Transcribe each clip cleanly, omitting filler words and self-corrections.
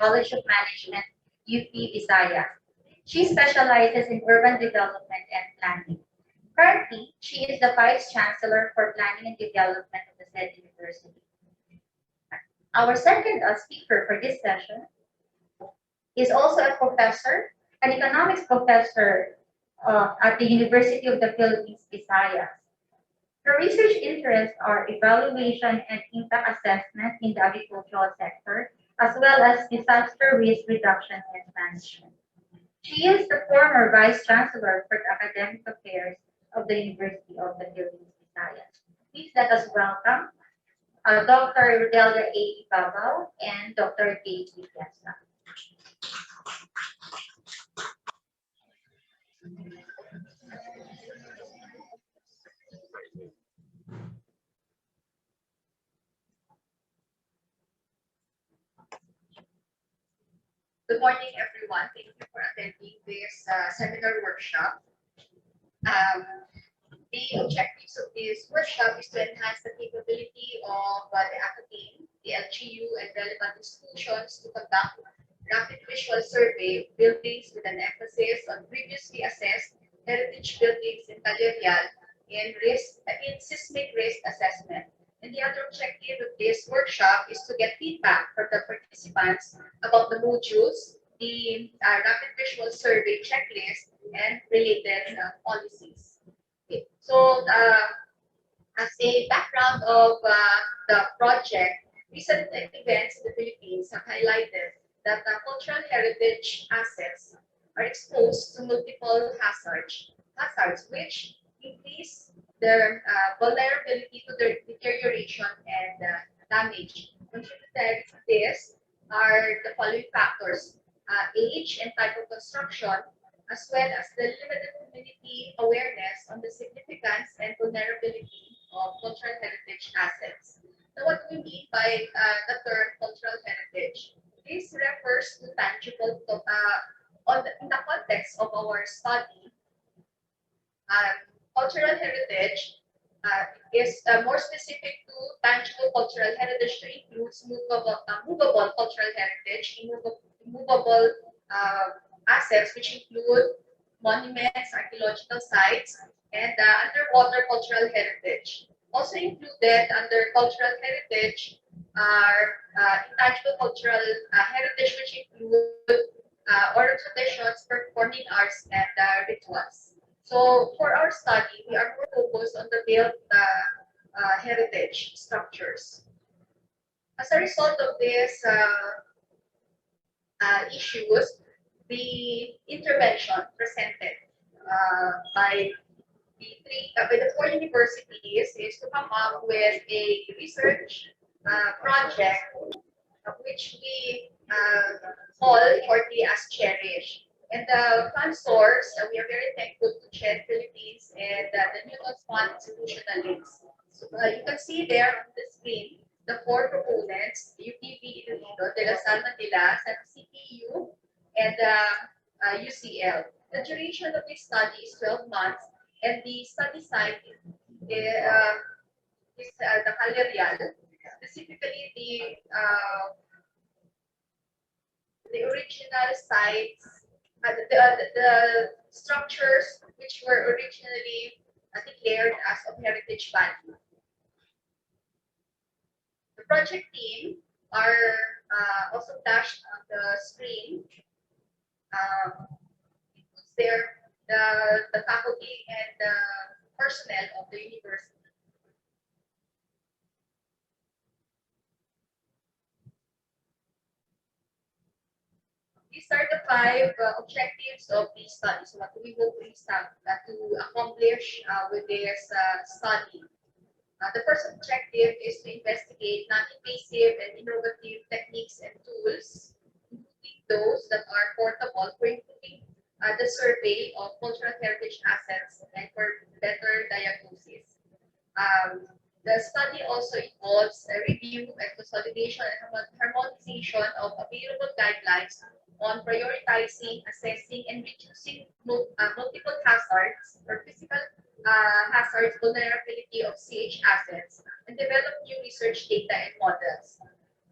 College of Management, UP Visayas. She specializes in urban development and planning. Currently, she is the Vice Chancellor for Planning and Development of the said university. Our second speaker for this session is also a professor, an economics professor at the University of the Philippines, Visayas. Her research interests are evaluation and impact assessment in the agricultural sector, as well as disaster risk reduction and management. She is the former Vice Chancellor for the Academic Affairs of the University of the Philippines, Visayas. Please let us welcome Dr. Delia A. Babao and Dr. Dave Piazza. Good morning, everyone. Thank you for attending this seminar workshop. The objectives of this workshop is to enhance the capability of the academe, the LGU, and relevant institutions to conduct rapid visual survey of buildings with an emphasis on previously assessed heritage buildings in Calerial in seismic risk assessment. And the other objective of this workshop is to get feedback from the participants about the modules, the rapid visual survey checklist, and related policies. Okay. So, as a background of the project, recent events in the Philippines have highlighted that cultural heritage assets are exposed to multiple hazards which increase their vulnerability to their deterioration and damage. Contributed to this are the following factors: age and type of construction, as well as the limited community awareness on the significance and vulnerability of cultural heritage assets. Now, what do we mean by the term cultural heritage? This refers to tangible, in the context of our study, cultural heritage is more specific to tangible cultural heritage, to includes movable cultural heritage, immovable assets, which include monuments, archaeological sites, and underwater cultural heritage. Also included under cultural heritage are intangible cultural heritage, which include oral traditions, performing arts, and rituals. So for our study, we are more focused on the built heritage structures. As a result of these issues, the intervention presented by the four universities is to come up with a research project, which we call shortly as Cherish. And the fund source, we are very thankful to CHED Philippines and the Newton's Fund Institutional Links. So you can see there on the screen the four proponents: UTV Iloilo, De La Salle Manila, CPU, and UCL. The duration of this study is 12 months, and the study site is the Calerial, specifically the original sites, the structures which were originally declared as of heritage value. The project team are also dashed on the screen. Includes there the faculty and the personnel of the university. These are the five objectives of the study. So what we hope to accomplish with this study. The first objective is to investigate non-invasive and innovative techniques and tools, including those that are portable, for improving the survey of cultural heritage assets and for better diagnosis. The study also involves a review and consolidation and harmonization of available guidelines on prioritizing, assessing, and reducing multiple hazards or physical hazards vulnerability of CH assets, and develop new research data and models.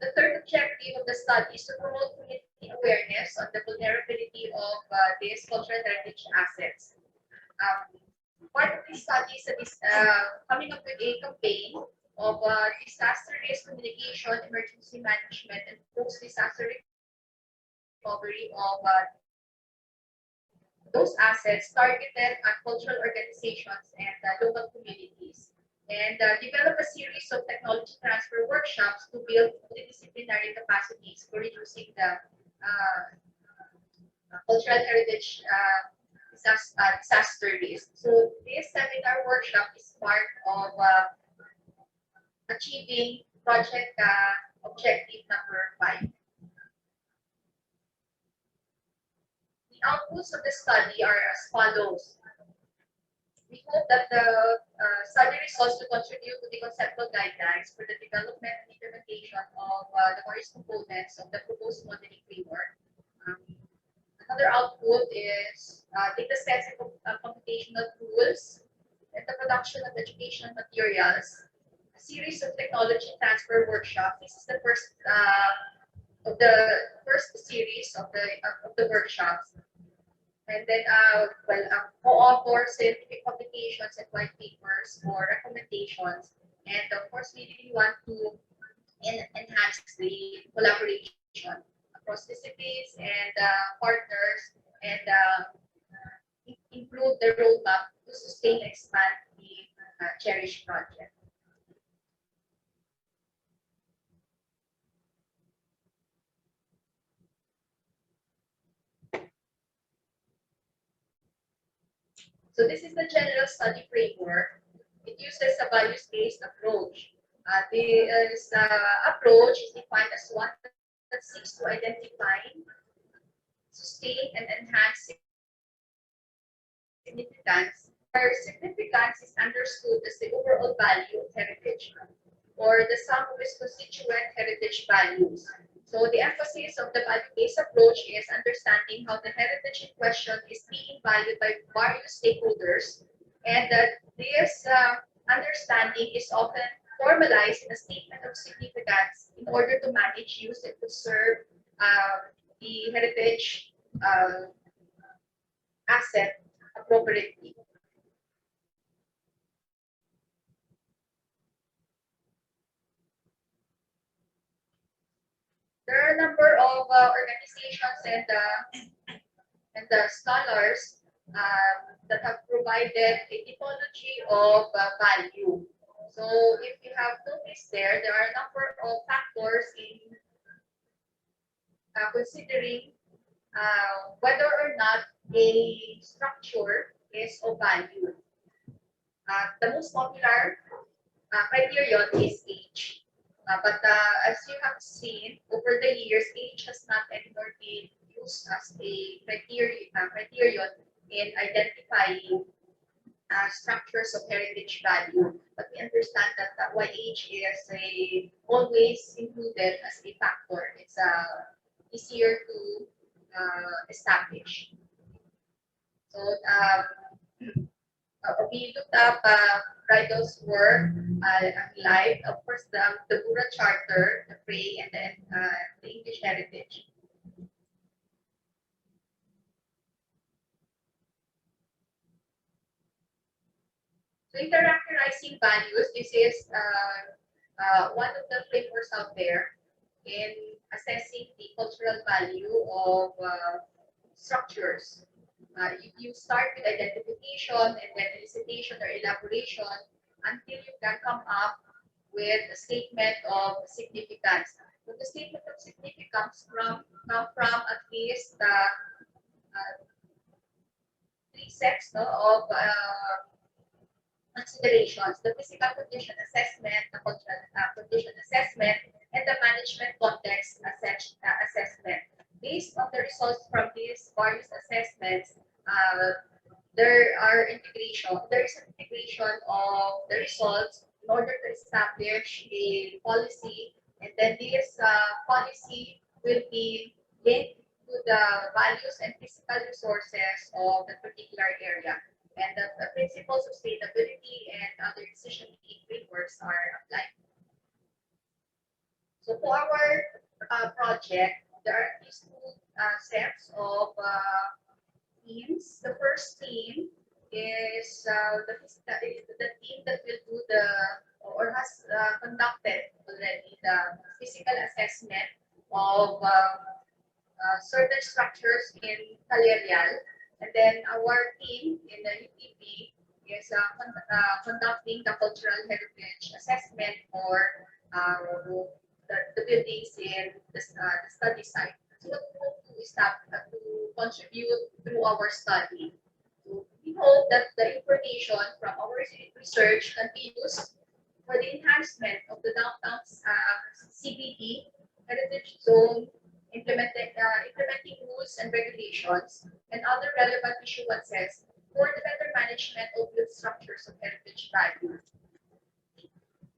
The third objective of the study is to promote community awareness on the vulnerability of these cultural heritage assets. Part of this study is coming up with a campaign of disaster risk communication, emergency management, and post-disaster recovery of those assets targeted at cultural organizations and local communities. And develop a series of technology transfer workshops to build multidisciplinary capacities for reducing the cultural heritage disaster risk. So this seminar workshop is part of achieving project objective number 5. The outputs of the study are as follows. We hope that the study results to contribute to the conceptual guidelines for the development and implementation of the various components of the proposed modeling framework. Another output is data sets and computational tools, and the production of educational materials, a series of technology transfer workshops. This is the first of the first series of the workshops. And then, co-author scientific publications and white papers for recommendations. And of course, we really want to enhance the collaboration across disciplines and partners, and improve the roadmap to sustain and expand the Cherish project. So this is the general study framework. It uses a values-based approach. This approach is defined as one that seeks to identify, sustain, and enhance significance, where significance is understood as the overall value of heritage, or the sum of its constituent heritage values. So the emphasis of the value-based approach is understanding how the heritage in question is being valued by various stakeholders, and that this understanding is often formalized in a statement of significance in order to manage, use, and conserve the heritage asset appropriately. There are a number of organizations and scholars that have provided a typology of value. So if you have noticed there are a number of factors in considering whether or not a structure is of value. The most popular criterion is age. But as you have seen over the years, age has not anymore been used as a criterion in identifying structures of heritage value. But we understand that why age is always included as a factor. It's easier to establish. So we looked up Bridal's work live, of course, the Bura Charter, the Prey, and then the English Heritage. So interactorizing values, this is one of the frameworks out there in assessing the cultural value of structures. You start with identification and then elicitation or elaboration until you can come up with a statement of significance. So the statement of significance come from at least 3 sets of considerations: the physical condition assessment, the cultural condition assessment, and the management context assessment. Based on the results from these various assessments, there is an integration of the results in order to establish a policy, and then this policy will be linked to the values and physical resources of the particular area, and the principles of sustainability and other decision-making frameworks are applied. So for our project, there are at least two sets of teams. The first team is the team that will do the or has conducted already the physical assessment of certain structures in Calerial, and then our team in the UTP is conducting the cultural heritage assessment for the buildings in the study site. So what we hope to is to contribute through our study. So we hope that the information from our research can be used for the enhancement of the downtown CBD heritage zone, implementing rules and regulations, and other relevant issuances for the better management of the structures of heritage value.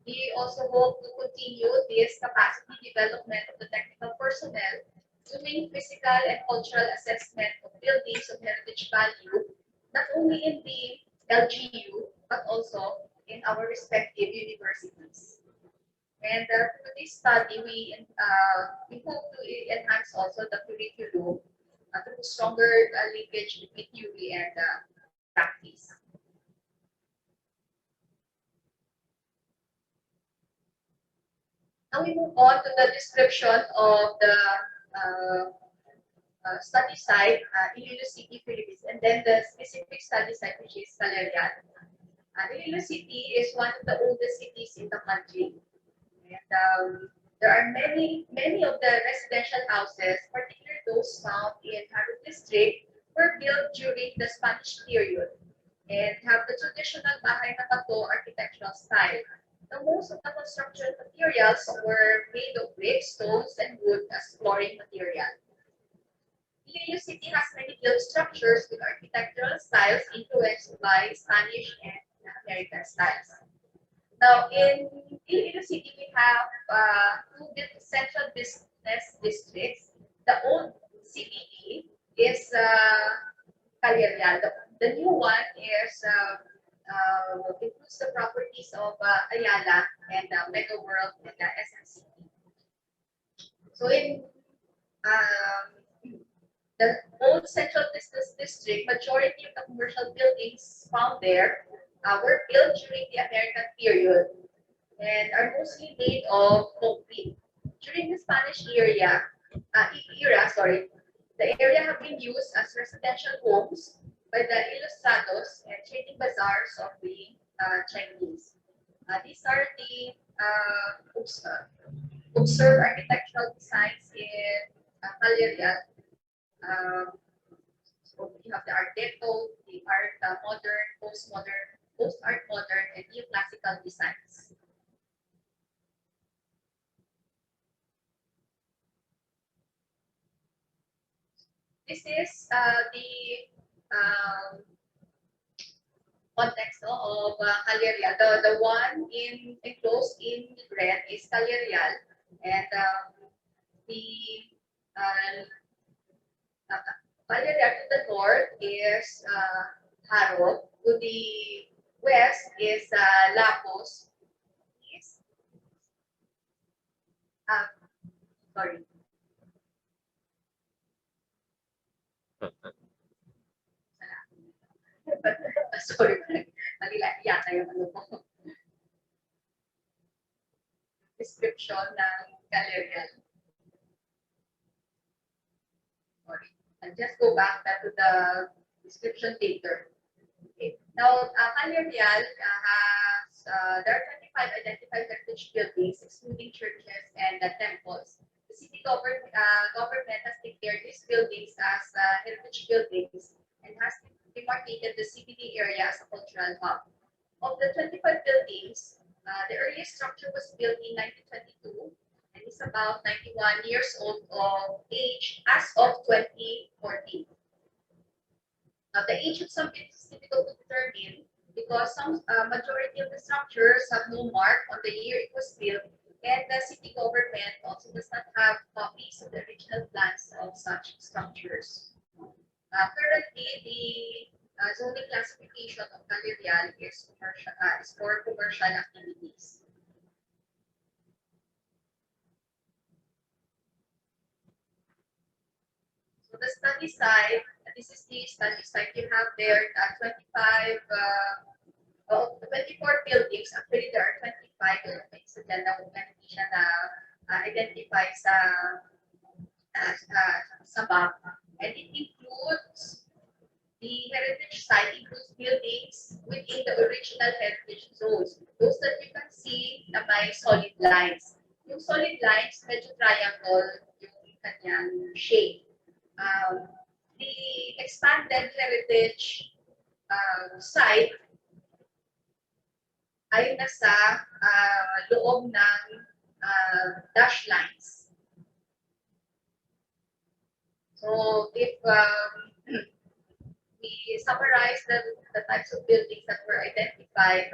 We also hope to continue this capacity development of the technical personnel, doing physical and cultural assessment of buildings of heritage value, not only in the LGU, but also in our respective universities. And through this study, we hope to enhance also the curriculum through stronger linkage between theory and practice. Now we move on to the description of the study site, Iloilo City, Philippines, and then the specific study site, which is Calerian. Iloilo City is one of the oldest cities in the country. And there are many of the residential houses, particularly those found in Harod District, were built during the Spanish period and have the traditional bahay na bato architectural style. Now, most of the construction materials were made of brick, stones, and wood as flooring material. Iloilo City has many built structures with architectural styles influenced by Spanish and American styles. Now, in Iloilo City, we have two central business districts. The old CBD is Calerial. The new one is includes the properties of Ayala and Mega World and the SMC. So in the old central business district, majority of the commercial buildings found there were built during the American period and are mostly made of concrete. During the Spanish era, the area have been used as residential homes by the ilustrados and trading bazaars of the Chinese. These are the observed architectural designs in Calerial. So you have the Art Deco, the Art Modern, Post-Modern, Post-Art Modern, and Neoclassical designs. This is the context of Calerial. The one enclosed in red is Calerial, and the Calerial to the north is Harod. To the west is Lapos. Yes. Sorry. Sorry. Malila yata yung ano ko. Description ng Calerial. Sorry. I'll just go back to the description later. Okay. Now, Calerial has there are 25 identified heritage buildings, excluding churches and temples. The city government has declared these buildings as heritage buildings and has demarcated the CBD area as a cultural hub. Of the 25 buildings, the earliest structure was built in 1922 and is about 91 years old of age as of 2014. Now, the age of some buildings is difficult to determine because some majority of the structures have no mark on the year it was built, and the city government also does not have copies of the original plans of such structures. Currently, the zoning classification of Calerial is commercial, is for commercial activities. Now, the age of some buildings is difficult to determine because some majority of the structures have no mark on the year it was built, and the city government also does not have copies of the original plans of such structures. Currently, the zoning classification of Calerial is for commercial activities. So the study site, this is the study site you have there, 24 buildings. Actually, there are 25 buildings. So then, hindi siya na identify sa map. And it includes the heritage site includes buildings within the original heritage zones. Those that you can see na may solid lines. Yung solid lines, medyo triangle yung kanyang shape. The expanded heritage site ay nasa loob ng dash lines. So if we summarize the types of buildings that were identified,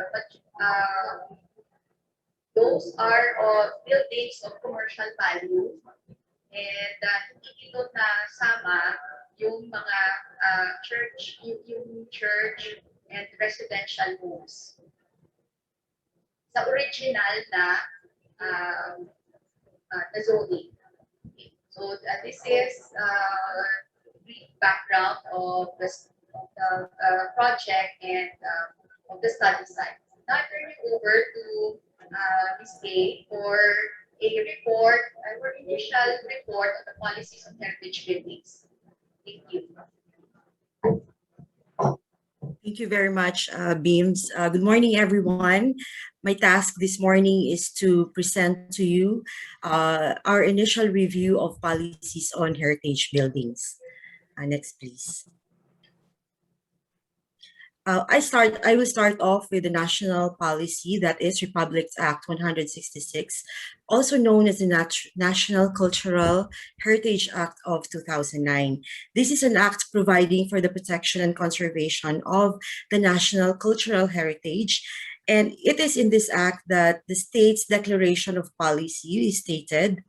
those are buildings of commercial value, and hindi dito na sama yung mga church and residential homes. Sa original na zoning. So this is brief background of the project and of the study site. Now I turn you over to Ms. Kay for a report, our initial report on the policies on heritage buildings. Thank you. Thank you very much, Beams. Good morning, everyone. My task this morning is to present to you our initial review of policies on heritage buildings. Next, please. I will start off with the national policy, that is Republic Act 166, also known as the National Cultural Heritage Act of 2009. This is an act providing for the protection and conservation of the national cultural heritage. And it is in this act that the state's declaration of policy is stated.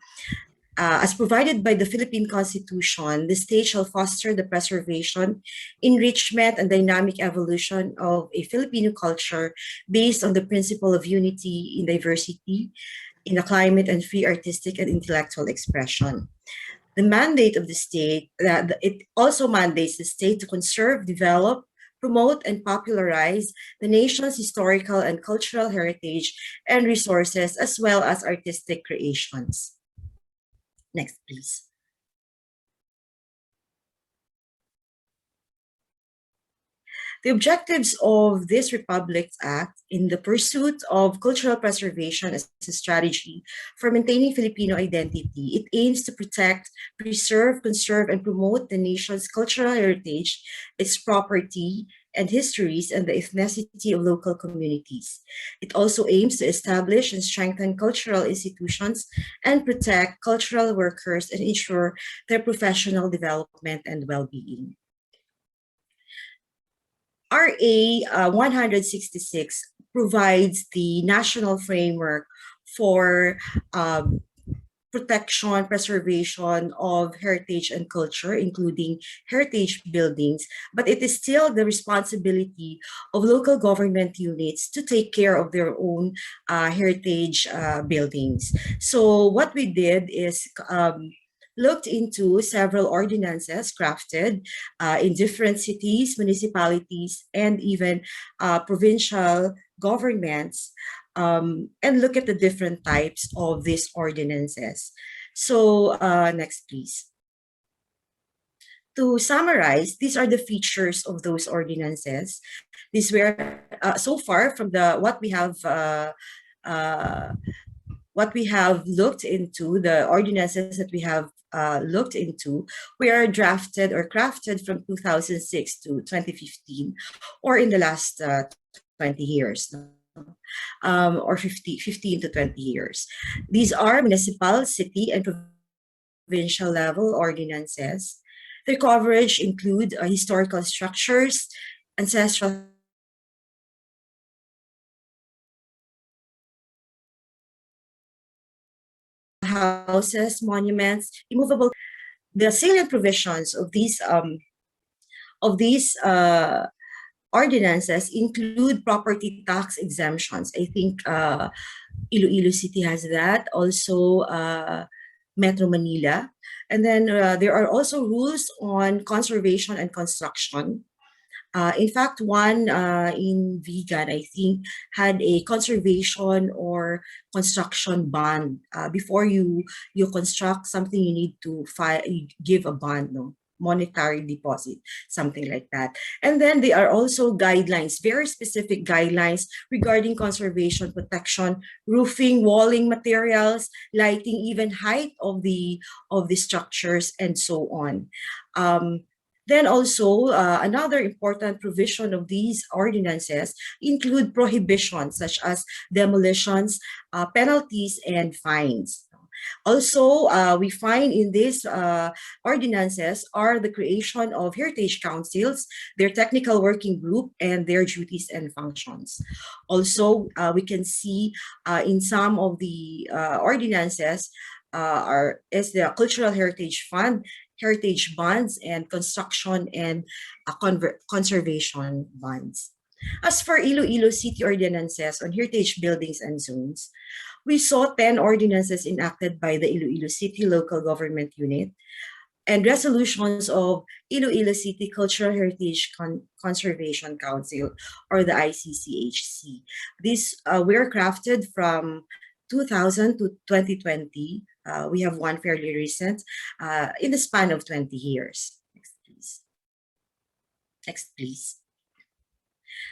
As provided by the Philippine Constitution, the state shall foster the preservation, enrichment, and dynamic evolution of a Filipino culture based on the principle of unity in diversity, in a climate and free artistic and intellectual expression. The mandate of the state, it also mandates the state to conserve, develop, promote, and popularize the nation's historical and cultural heritage and resources, as well as artistic creations. Next, please. The objectives of this Republic Act in the pursuit of cultural preservation as a strategy for maintaining Filipino identity, it aims to protect, preserve, conserve, and promote the nation's cultural heritage, its property and histories, and the ethnicity of local communities. It also aims to establish and strengthen cultural institutions and protect cultural workers and ensure their professional development and well-being. RA 166 provides the national framework for protection, preservation of heritage and culture, including heritage buildings, but it is still the responsibility of local government units to take care of their own heritage buildings. So what we did is looked into several ordinances crafted in different cities, municipalities, and even provincial governments, and look at the different types of these ordinances. So next, please. To summarize, these are the features of those ordinances. These were so far from what we have looked into, the ordinances that we have looked into, were drafted or crafted from 2006 to 2015, or in the last 20 years. Or 15 to 20 years. These are municipal, city, and provincial level ordinances. Their coverage include historical structures, ancestral houses, monuments, immovable. The salient provisions of these ordinances include property tax exemptions. I think Iloilo City has that. Also, Metro Manila. And then there are also rules on conservation and construction. In fact, one in vegan, I think, had a conservation or construction bond. Before you construct something, you need to give a bond, no? Monetary deposit, something like that. And then there are also guidelines, very specific guidelines regarding conservation, protection, roofing, walling materials, lighting, even height of the structures, and so on. Then also, another important provision of these ordinances include prohibitions such as demolitions, penalties, and fines. Also, we find in these ordinances are the creation of heritage councils, their technical working group, and their duties and functions. Also, we can see in some of the ordinances is the Cultural Heritage Fund, heritage bonds, and construction and conservation bonds. As for Iloilo City ordinances on heritage buildings and zones, we saw 10 ordinances enacted by the Iloilo City Local Government Unit and resolutions of Iloilo City Cultural Heritage Conservation Council, or the ICCHC. These were crafted from 2000 to 2020. We have one fairly recent in the span of 20 years. Next, please. Next, please.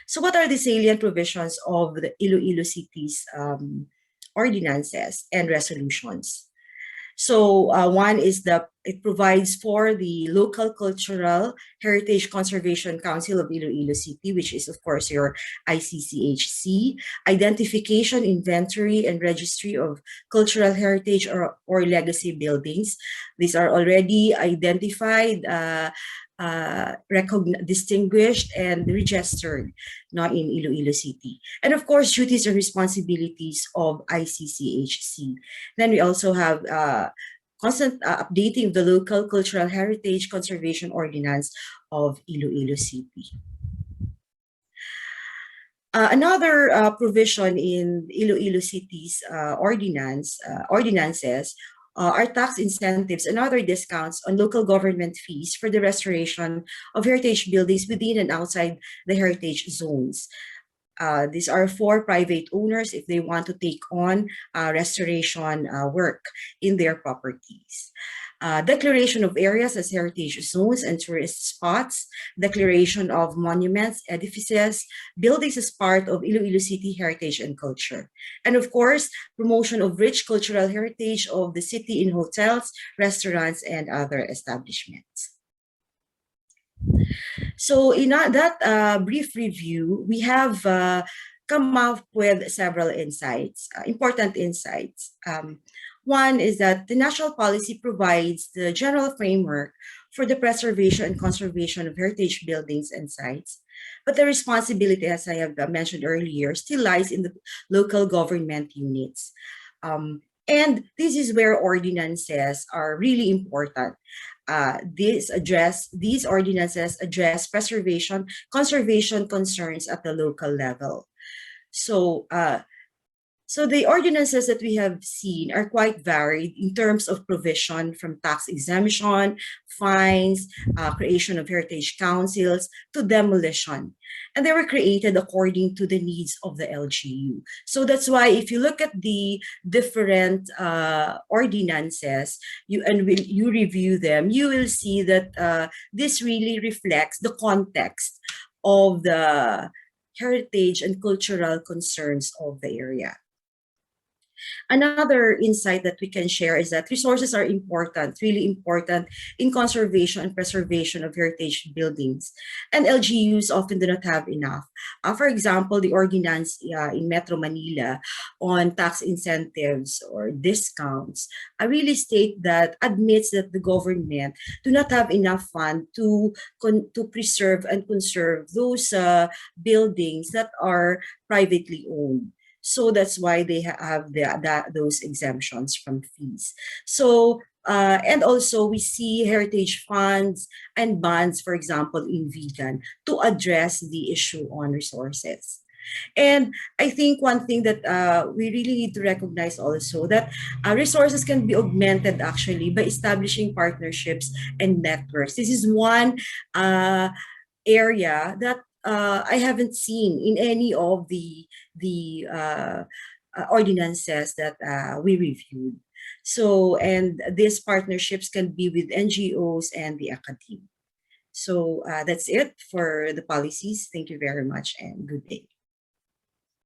So what are the salient provisions of the Iloilo City's ordinances and resolutions? So one is it provides for the Local Cultural Heritage Conservation Council of Iloilo City, which is of course your ICCHC, identification, inventory, and registry of cultural heritage or legacy buildings. These are already identified, distinguished, and registered now in Iloilo City. And of course, duties and responsibilities of ICCHC. Then we also have constant updating of the Local Cultural Heritage Conservation Ordinance of Iloilo City. Another provision in Iloilo City's ordinances are tax incentives and other discounts on local government fees for the restoration of heritage buildings within and outside the heritage zones. These are for private owners if they want to take on restoration work in their properties. Declaration of areas as heritage zones and tourist spots, declaration of monuments, edifices, buildings as part of Iloilo City heritage and culture. And of course, promotion of rich cultural heritage of the city in hotels, restaurants, and other establishments. So in that brief review, we have come up with several insights, important insights. One is that the national policy provides the general framework for the preservation and conservation of heritage buildings and sites, but the responsibility, as I have mentioned earlier, still lies in the local government units. And this is where ordinances are really important. These ordinances address preservation, conservation concerns at the local level. So the ordinances that we have seen are quite varied in terms of provision, from tax exemption, fines, creation of heritage councils, to demolition. And they were created according to the needs of the LGU. So that's why if you look at the different ordinances, you review them, you will see that this really reflects the context of the heritage and cultural concerns of the area. Another insight that we can share is that resources are important, really important in conservation and preservation of heritage buildings. And LGUs often do not have enough. For example, the ordinance in Metro Manila on tax incentives or discounts really admits that the government do not have enough fund to preserve and conserve those buildings that are privately owned. So that's why they have those exemptions from fees. So, and also we see heritage funds and bonds, for example, in vegan, to address the issue on resources. And I think one thing that we really need to recognize also that resources can be augmented actually by establishing partnerships and networks. This is one area that I haven't seen in any of the ordinances that we reviewed. So, and these partnerships can be with NGOs and the academia. So that's it for the policies. Thank you very much and good day.